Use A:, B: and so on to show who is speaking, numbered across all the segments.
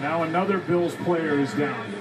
A: Now another Bills player is down.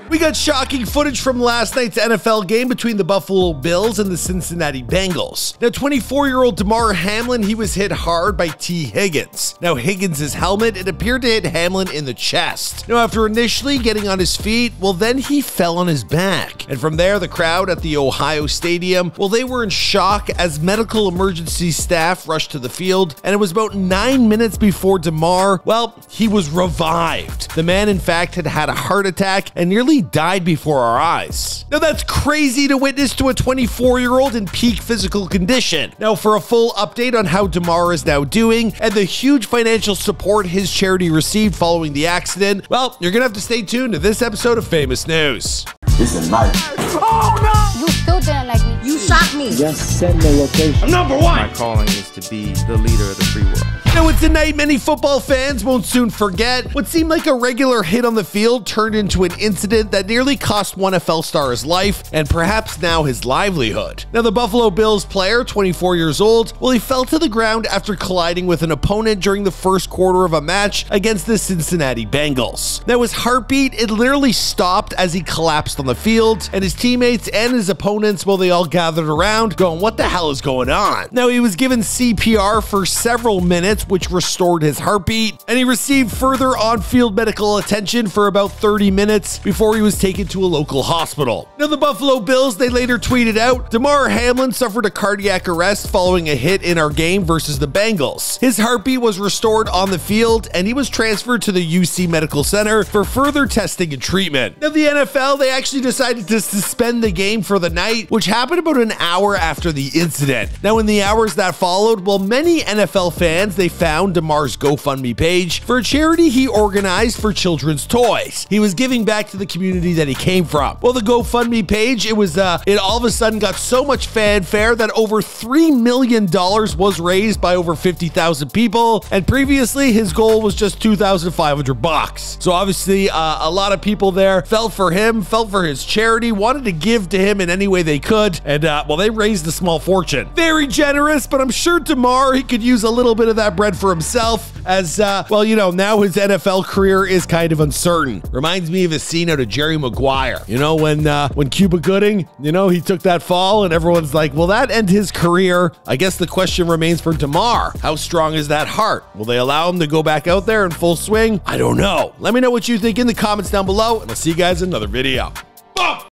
B: We got shocking footage from last night's NFL game between the Buffalo Bills and the Cincinnati Bengals. Now, 24-year-old Damar Hamlin, he was hit hard by Tee Higgins. Now, Higgins' helmet, it appeared to hit Hamlin in the chest. Now, after initially getting on his feet, well, then he fell on his back. And from there, the crowd at the Ohio Stadium, well, they were in shock as medical emergency staff rushed to the field. And it was about 9 minutes before Damar, well, he was revived. The man, in fact, had had a heart attack and nearly died before our eyes. Now that's crazy to witness to a 24-year-old in peak physical condition. Now for a full update on how Damar is now doing and the huge financial support his charity received following the accident, well, you're gonna have to stay tuned to this episode of Famous News.
C: This is nice.
A: Oh no!
D: You still didn't like me. You shot me.
C: Just send the location.
A: I'm number one!
E: My calling is to be the leader of the free world.
B: Now, it's a night many football fans won't soon forget. What seemed like a regular hit on the field turned into an incident that nearly cost one NFL star his life and perhaps now his livelihood. Now, the Buffalo Bills player, 24 years old, well, he fell to the ground after colliding with an opponent during the first quarter of a match against the Cincinnati Bengals. Now, his heartbeat, it literally stopped as he collapsed on the field, and his teammates and his opponents, well, they all gathered around going, what the hell is going on? Now, he was given CPR for several minutes, which restored his heartbeat, and he received further on-field medical attention for about 30 minutes before he was taken to a local hospital. Now, the Buffalo Bills, they later tweeted out, Damar Hamlin suffered a cardiac arrest following a hit in our game versus the Bengals. His heartbeat was restored on the field, and he was transferred to the UC Medical Center for further testing and treatment. Now, the NFL, they actually decided to suspend the game for the night, which happened about an hour after the incident. Now, in the hours that followed, well, many NFL fans, they found Damar's GoFundMe page for a charity he organized for children's toys. He was giving back to the community that he came from. Well, the GoFundMe page, it all of a sudden got so much fanfare that over $3 million was raised by over 50,000 people, and previously his goal was just $2,500. So obviously a lot of people there felt for him, felt for his charity, wanted to give to him in any way they could, and well, they raised a small fortune. Very generous, but I'm sure Damar, he could use a little bit of that bread for himself, as well, you know, now his NFL career is kind of uncertain. Reminds me of a scene out of Jerry Maguire. You know, when Cuba Gooding, you know, he took that fall and everyone's like, will that end his career? I guess the question remains for Damar. How strong is that heart? Will they allow him to go back out there in full swing? I don't know. Let me know what you think in the comments down below, and I'll see you guys in another video. Boom!